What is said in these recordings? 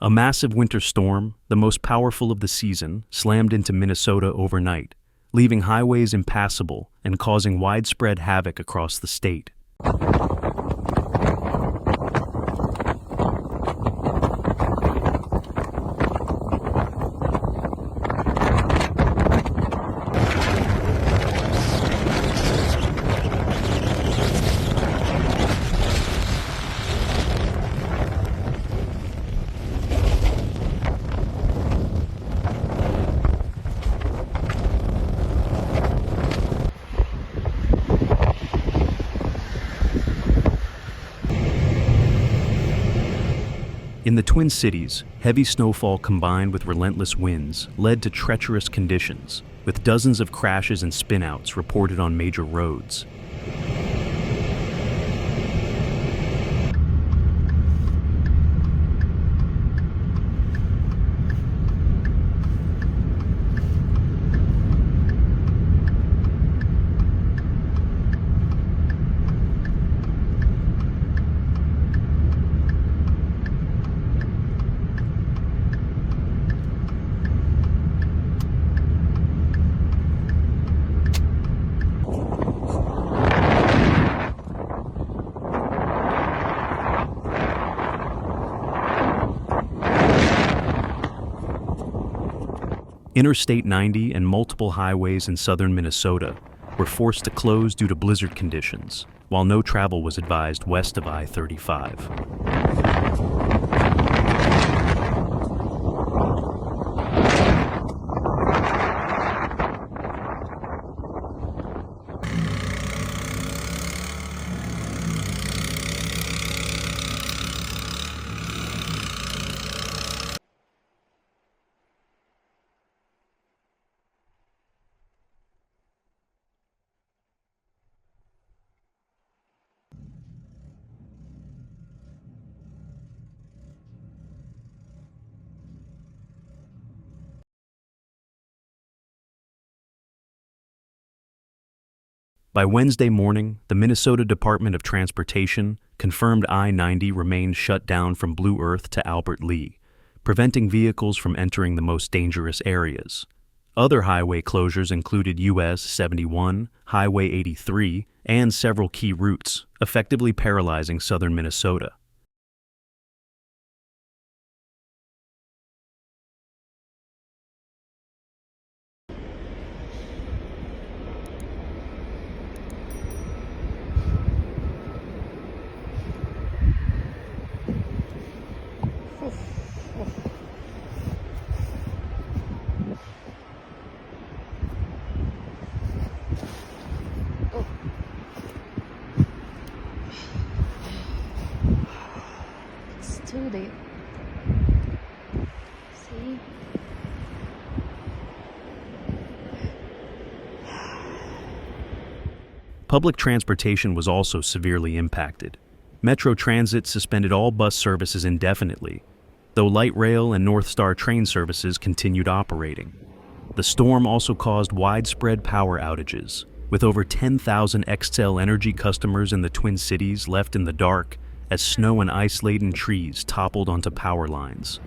A massive winter storm, the most powerful of the season, slammed into Minnesota overnight, leaving highways impassable and causing widespread havoc across the state. In the Twin Cities, heavy snowfall combined with relentless winds led to treacherous conditions, with dozens of crashes and spinouts reported on major roads. Interstate 90 and multiple highways in southern Minnesota were forced to close due to blizzard conditions, while no travel was advised west of I-35. By Wednesday morning, the Minnesota Department of Transportation confirmed I-90 remained shut down from Blue Earth to Albert Lea, preventing vehicles from entering the most dangerous areas. Other highway closures included US 71, Highway 83, and several key routes, effectively paralyzing southern Minnesota. Too deep. See? Public transportation was also severely impacted. Metro Transit suspended all bus services indefinitely, though light rail and North Star train services continued operating. The storm also caused widespread power outages, with over 10,000 Xcel Energy customers in the Twin Cities left in the dark as snow and ice-laden trees toppled onto power lines.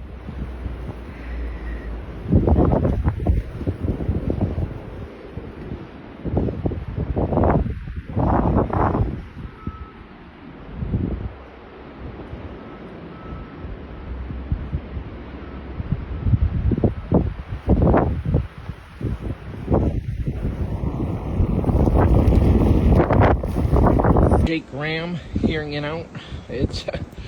Jake Graham hearing it out. It's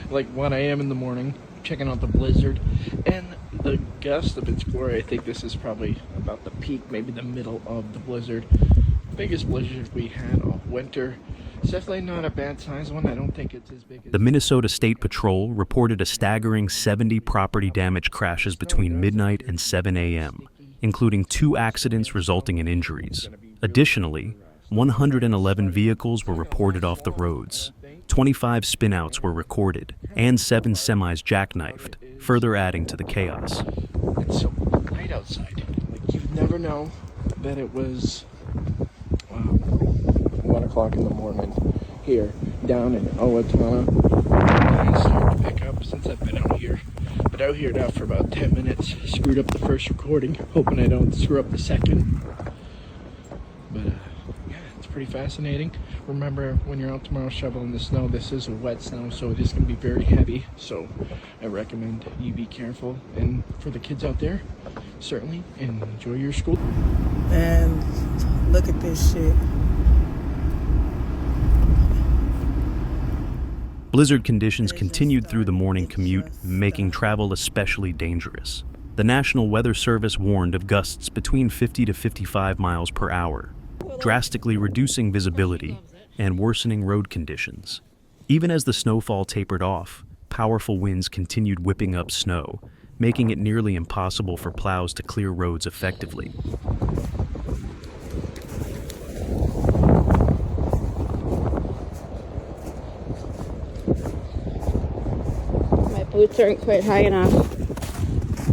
like 1 a.m. in the morning, checking out the blizzard and the gust of its glory. I think this is probably about the peak, maybe the middle of the blizzard. Biggest blizzard we had all winter. It's definitely not a bad size one. I don't think it's as big as... The Minnesota State Patrol reported a staggering 70 property damage crashes between midnight and 7 a.m., including 2 accidents resulting in injuries. Additionally, 111 vehicles were reported off the roads, 25 spinouts were recorded, and 7 semis jackknifed, further adding to the chaos. It's so light outside. Like, you'd never know that it was 1 o'clock in the morning here down in Owatonna. It's starting to pick up since I've been out here. But But out here now for about 10 minutes. Screwed up the first recording, hoping I don't screw up the second. But yeah, it's pretty fascinating. Remember, when you're out tomorrow shoveling the snow, this is a wet snow, so it is going to be very heavy. So I recommend you be careful. And for the kids out there, certainly enjoy your school. And look at this shit. Blizzard conditions continued through the morning commute, making travel especially dangerous. The National Weather Service warned of gusts between 50 to 55 miles per hour, drastically reducing visibility and worsening road conditions. Even as the snowfall tapered off, powerful winds continued whipping up snow, making it nearly impossible for plows to clear roads effectively. My boots aren't quite high enough.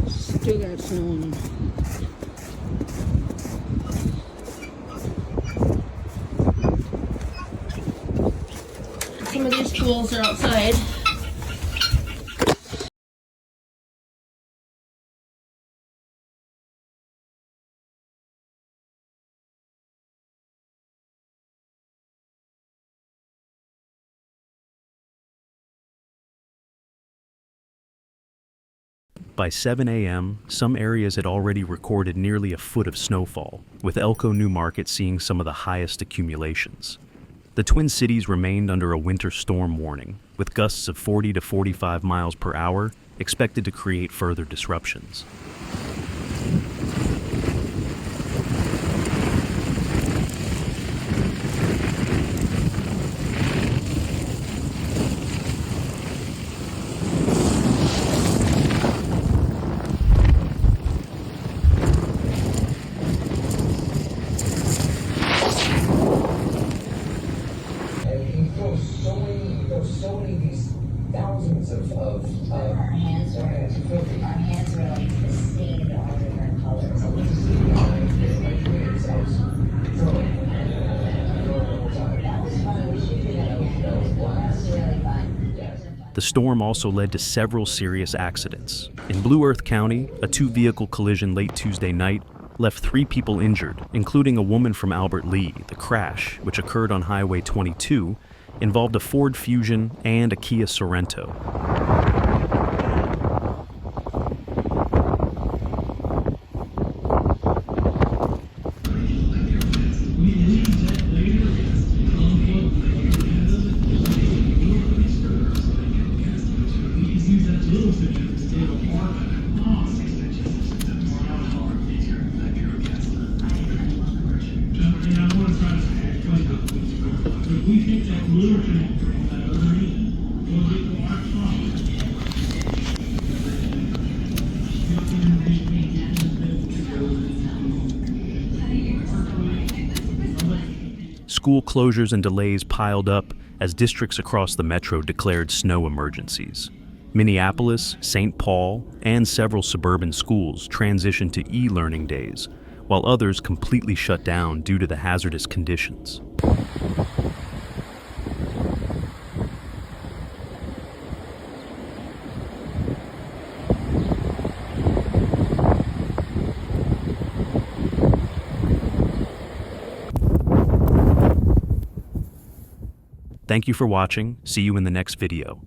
Still got snow on them. Some of these tools are outside. By 7 a.m., some areas had already recorded nearly a foot of snowfall, with Elko New Market seeing some of the highest accumulations. The Twin Cities remained under a winter storm warning, with gusts of 40 to 45 miles per hour expected to create further disruptions. So many these thousands of our hands are filthy. Our hands are like stained all different colors. The storm also led to several serious accidents. In Blue Earth County, a two-vehicle collision late Tuesday night left 3 people injured, including a woman from Albert Lee. The crash, which occurred on Highway 22, involved a Ford Fusion and a Kia Sorento. School closures and delays piled up as districts across the metro declared snow emergencies. Minneapolis, St. Paul, and several suburban schools transitioned to e-learning days, while others completely shut down due to the hazardous conditions. Thank you for watching. See you in the next video.